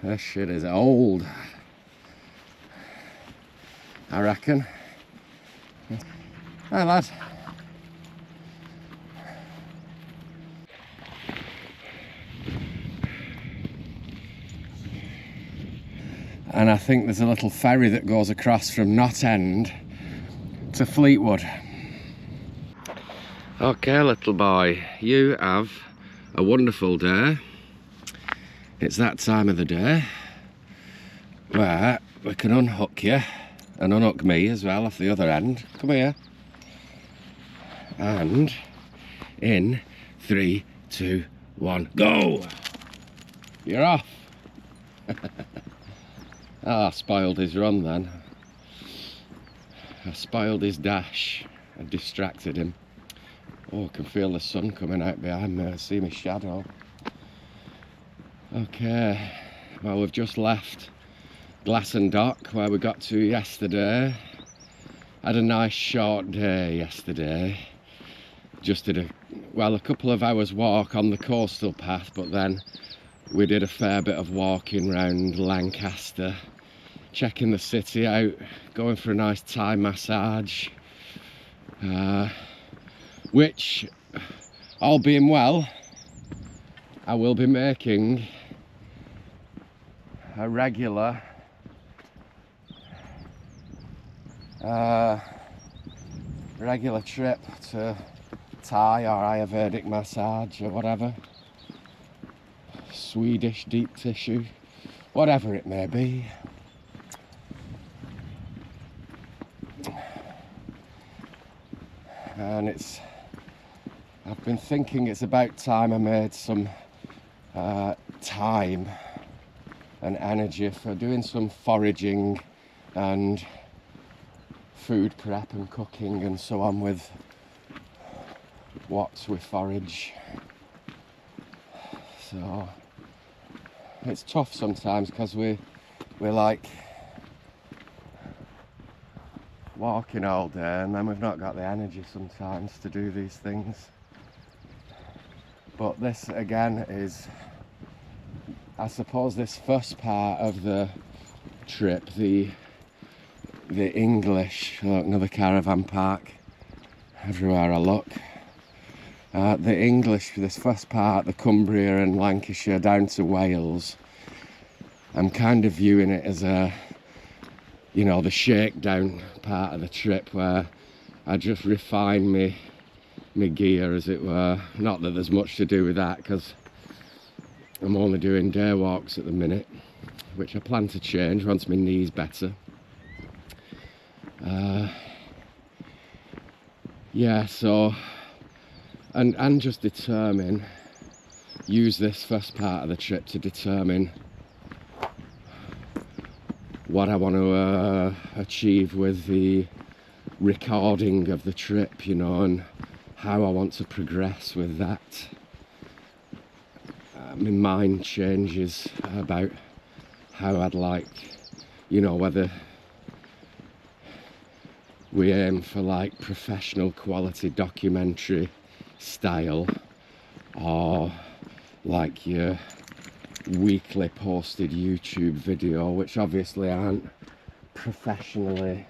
This shit is old, I reckon. Hi lad. And I think there's a little ferry that goes across from Knott End to Fleetwood. Okay, little boy, you have a wonderful day. It's that time of the day where we can unhook you and unhook me as well off the other end. Come here. And in 3, 2, 1, go! You're off. I spoiled his run then. I spoiled his dash. I distracted him. Oh, I can feel the sun coming out behind me. I see my shadow. Okay, well, we've just left Glasson Dock where we got to yesterday. Had a nice short day yesterday. Just did a couple of hours walk on the coastal path, but then we did a fair bit of walking around Lancaster, checking the city out, going for a nice Thai massage, which, all being well, I will be making a regular trip to Thai or Ayurvedic massage or whatever, Swedish deep tissue, whatever it may be. And I've been thinking it's about time I made some time and energy for doing some foraging and food prep and cooking and so on with what we forage. So it's tough sometimes because we like walking all day and then we've not got the energy sometimes to do these things. But this again is, I suppose, this first part of the trip, the English, look, another caravan park everywhere I look. The English, this first part, the Cumbria and Lancashire down to Wales, I'm kind of viewing it as a, you know, the shakedown part of the trip where I just refine my gear, as it were. Not that there's much to do with that because I'm only doing day walks at the minute, which I plan to change once my knee's better. Yeah, so and just use this first part of the trip to determine what I want to achieve with the recording of the trip, you know, and how I want to progress with that. My mind changes about how I'd like, you know, whether we aim for like professional quality documentary style or like your weekly posted YouTube video, which obviously aren't professionally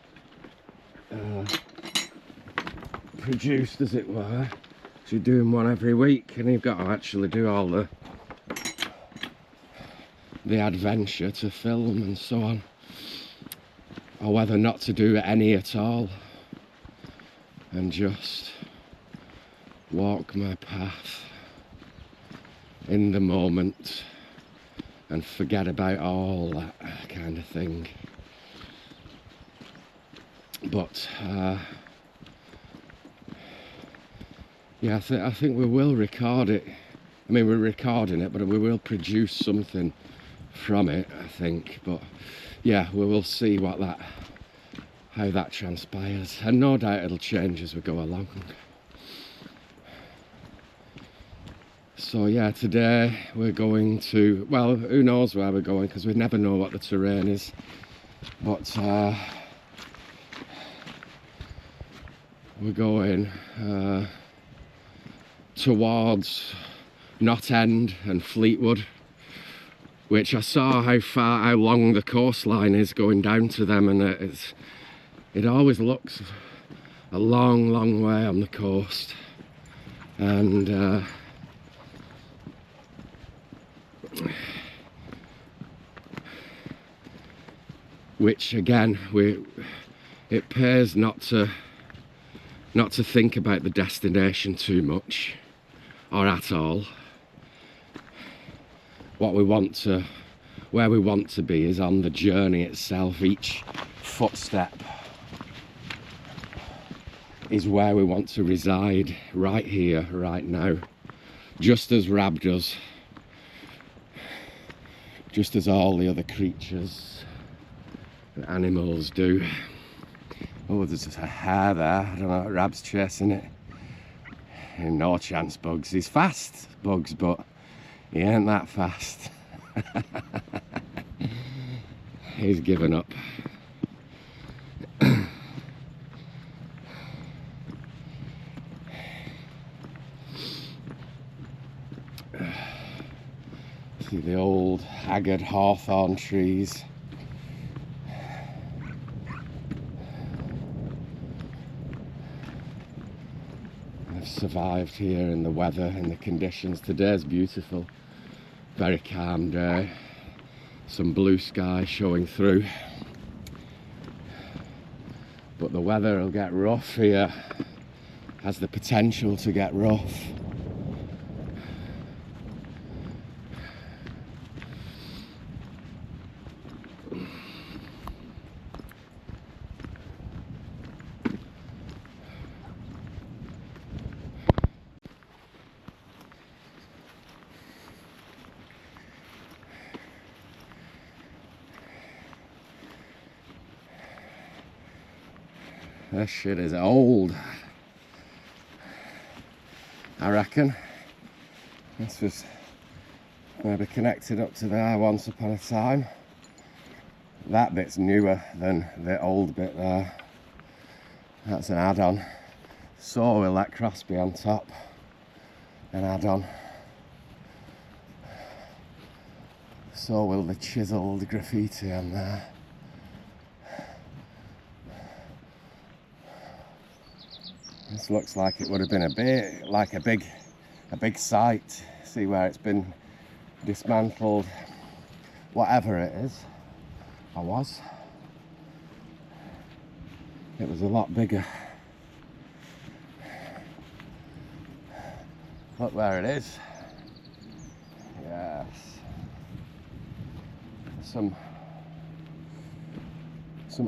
produced, as it were. So you're doing one every week and you've got to actually do all the adventure to film and so on, or whether not to do any at all and just walk my path in the moment and forget about all that kind of thing. But yeah, I think we will record it. I mean, we're recording it, but we will produce something from it, I think. But yeah, we will see how that transpires, and no doubt it'll change as we go along. So yeah, today we're going to, well, who knows where we're going because we never know what the terrain is, but we're going towards Knott End and Fleetwood, which I saw how long the coastline is going down to them, and it always looks a long way on the coast. And which again, it pays not to think about the destination too much, or at all. Where we want to be is on the journey itself. Each footstep is where we want to reside, right here, right now, just as Rab does, just as all the other creatures and animals do. Oh, there's just a hare there. I don't know, Rab's chasing it. No chance, Bugs. He's fast, Bugs, but he ain't that fast. He's given up. See the old haggard hawthorn trees. They've survived here in the weather, in the conditions. Today's beautiful. Very calm day. Some blue sky showing through. But the weather will get rough here. Has the potential to get rough. This shit is old, I reckon. This was maybe connected up to there once upon a time. That bit's newer than the old bit there. That's an add-on. So will that cross be on top. An add-on. So will the chiselled graffiti on there. This looks like it would have been a big site. See where it's been dismantled. Whatever it is, it was a lot bigger. Look where it is. Yes. Some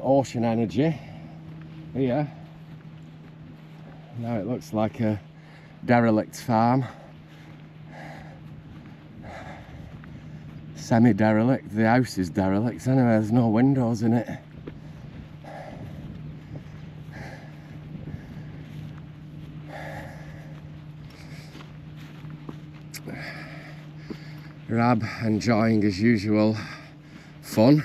ocean energy here. Now it looks like a derelict farm. Semi-derelict. The house is derelict anyway, there's no windows in it. Rab enjoying as usual fun,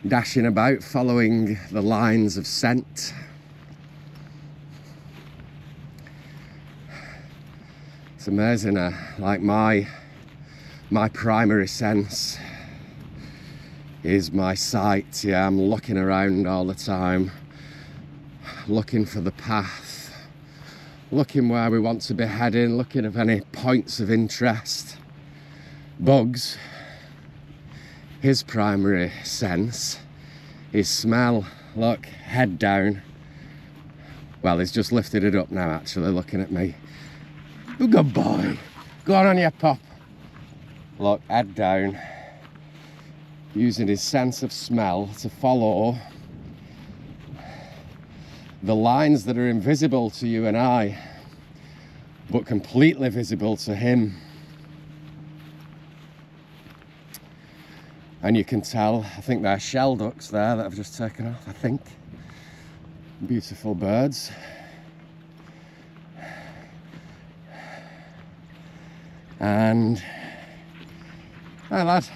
dashing about, following the lines of scent. It's amazing, like my primary sense is my sight. Yeah, I'm looking around all the time, looking for the path, looking where we want to be heading, looking at any points of interest. Bugs, his primary sense is smell. Look, head down. Well, he's just lifted it up now, actually, looking at me. Good boy. Go on your pop. Look, head down. Using his sense of smell to follow the lines that are invisible to you and I, but completely visible to him. And you can tell, I think they're shell ducks there that I've just taken off, I think. Beautiful birds. And hi lad.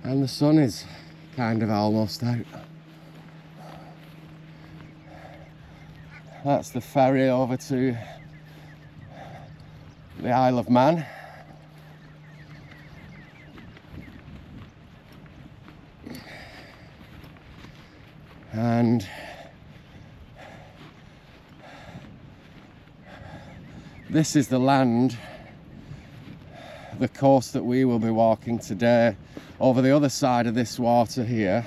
And the sun is kind of almost out. That's the ferry over to the Isle of Man. And this is the land, the coast that we will be walking today. Over the other side of this water here,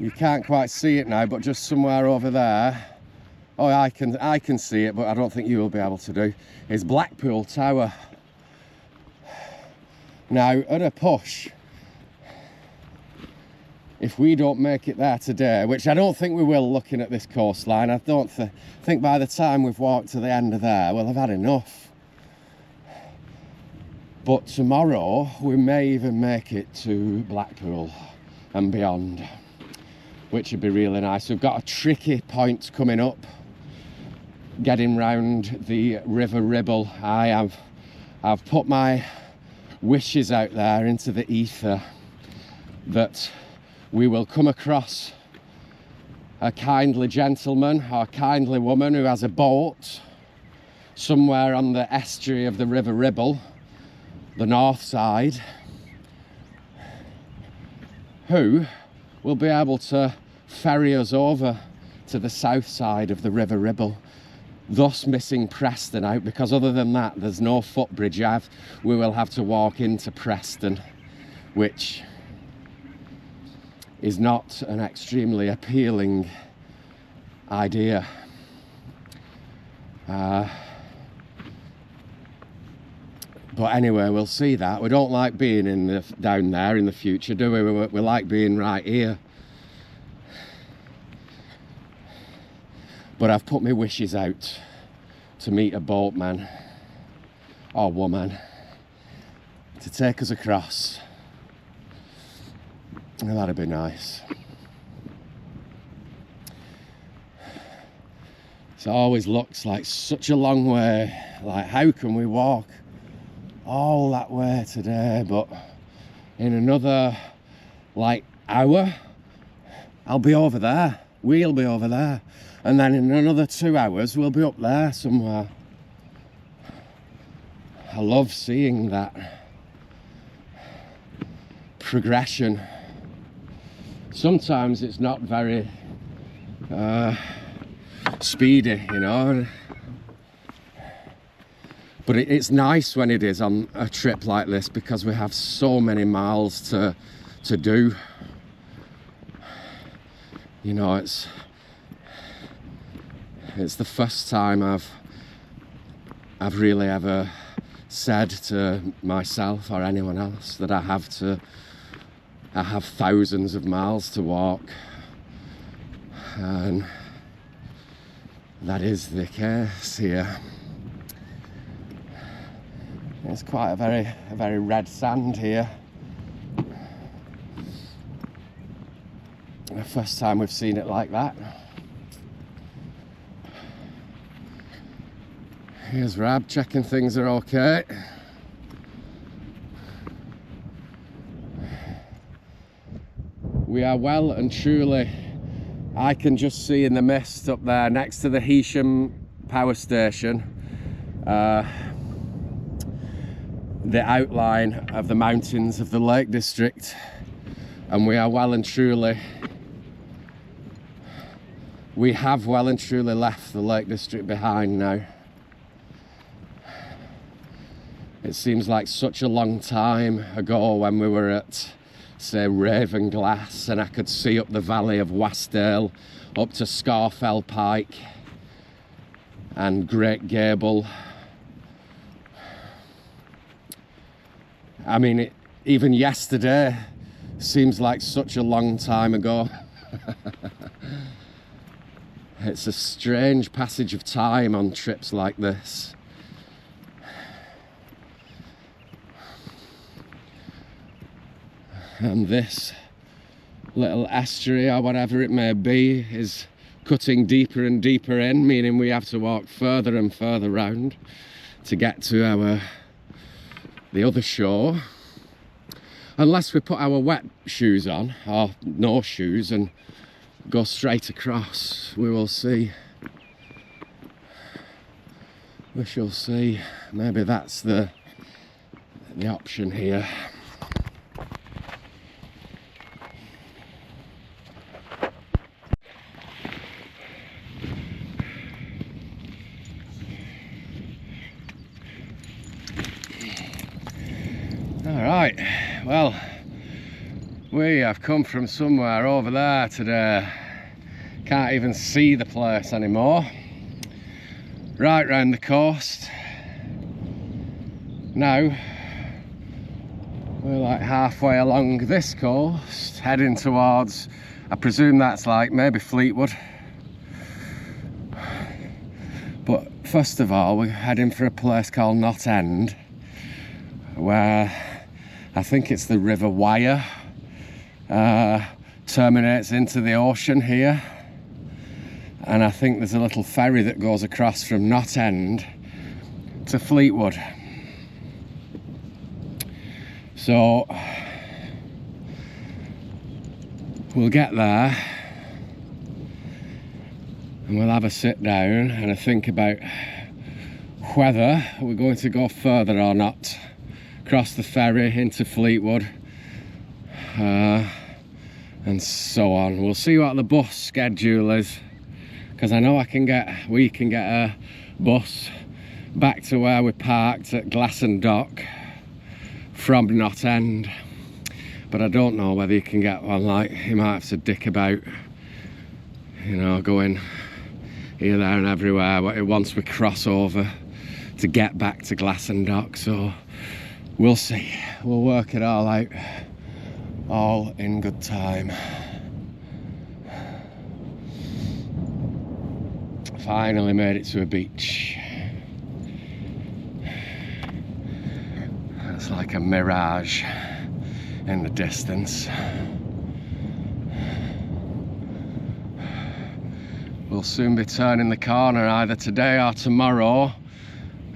you can't quite see it now, but just somewhere over there, oh, I can see it, but I don't think you will be able to do, is Blackpool Tower. Now, at a push, if we don't make it there today, which I don't think we will looking at this coastline, I don't think by the time we've walked to the end of there, we'll have had enough. But tomorrow, we may even make it to Blackpool and beyond, which would be really nice. We've got a tricky point coming up, getting round the River Ribble. I've put my wishes out there into the ether that we will come across a kindly gentleman or a kindly woman who has a boat somewhere on the estuary of the River Ribble, the north side, who will be able to ferry us over to the south side of the River Ribble, thus missing Preston out, because other than that there's no footbridge. We will have to walk into Preston, which is not an extremely appealing idea. But anyway, we'll see that. We don't like being down there in the future, do we? We like being right here. But I've put my wishes out to meet a boatman or woman to take us across. And that'd be nice. It always looks like such a long way. Like, how can we walk all that way today? But in another like hour, I'll be over there. We'll be over there. And then in another 2 hours, we'll be up there somewhere. I love seeing that progression. Sometimes it's not very speedy, you know. But it's nice when it is on a trip like this, because we have so many miles to do. You know, it's the first time I've really ever said to myself or anyone else that I have thousands of miles to walk, and that is the case here. It's quite a very red sand here. The first time we've seen it like that. Here's Rab checking things are okay. We are well and truly, I can just see in the mist up there next to the Hitching power station, the outline of the mountains of the Lake District, and we are well and truly, we have well and truly left the Lake District behind now. It seems like such a long time ago when we were at, say, Ravenglass, and I could see up the valley of Wasdale, up to Scarfell Pike and Great Gable. I mean, even yesterday seems like such a long time ago. It's a strange passage of time on trips like this. And this little estuary or whatever it may be is cutting deeper and deeper in, meaning we have to walk further and further round to get to the other shore. unless we put our wet shoes on, or no shoes, and go straight across. We will see. We shall see. Maybe that's the option here. Alright, well, we have come from somewhere over there today. Can't even see the place anymore. Right round the coast. Now, we're like halfway along this coast, heading towards, I presume that's like maybe Fleetwood. But first of all, we're heading for a place called Knot End, where I think it's the River Wyre terminates into the ocean here, and I think there's a little ferry that goes across from Knot End to Fleetwood. So we'll get there and we'll have a sit down and a think about whether we're going to go further or not. Cross the ferry into Fleetwood, and so on. We'll see what the bus schedule is, because I know we can get a bus back to where we parked at Glasson Dock from Knot End, but I don't know whether you can get one. Like, you might have to dick about, you know, going here, there and everywhere once we cross over to get back to Glasson Dock. So we'll see. We'll work it all out, all in good time. Finally made it to a beach. It's like a mirage in the distance. We'll soon be turning the corner either today or tomorrow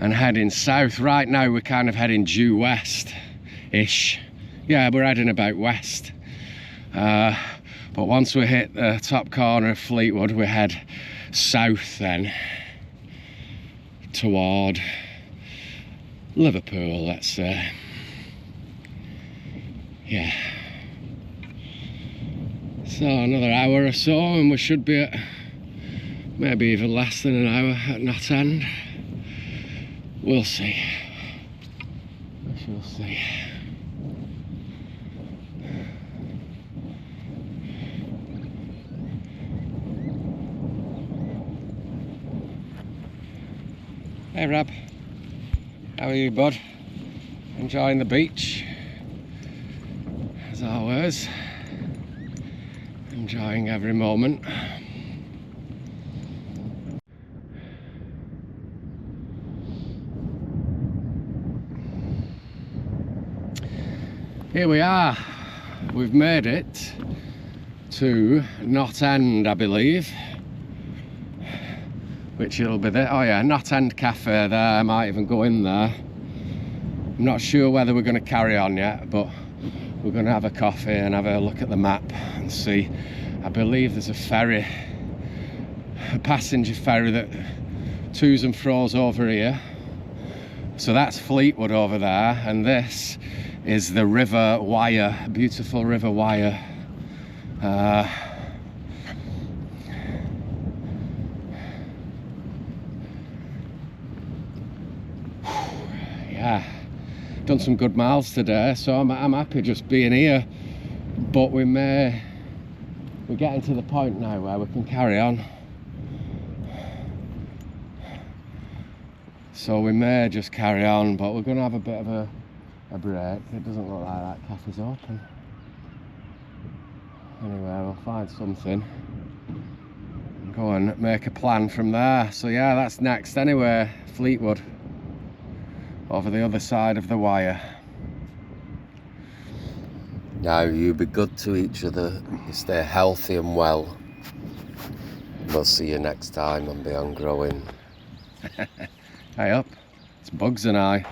and heading south. Right now we're kind of heading due west-ish. Yeah, we're heading about west. But once we hit the top corner of Fleetwood, we head south then toward Liverpool, let's say. Yeah. So another hour or so and we should be at maybe even less than an hour at Knot End. We'll see. We shall see. Hey Rab, how are you, bud? Enjoying the beach? As always. Enjoying every moment. Here we are. We've made it to Knot End, I believe. Which it'll be there. Oh yeah, Knot End Cafe there. I might even go in there. I'm not sure whether we're going to carry on yet, but we're going to have a coffee and have a look at the map and see. I believe there's a ferry, a passenger ferry that to's and fro's over here. So that's Fleetwood over there, and this is the River Wyre, beautiful River Wyre. Yeah, done some good miles today, so I'm happy just being here. But we're getting to the point now where we can carry on. So we may just carry on, but we're going to have a bit of a break. It doesn't look like that cafe's open. Anyway, we'll find something and go and make a plan from there. So yeah, that's next anyway, Fleetwood. Over the other side of the wire. Now, you be good to each other, you stay healthy and well. We'll see you next time on Beyond Growing. Hey up, it's Bugs and I.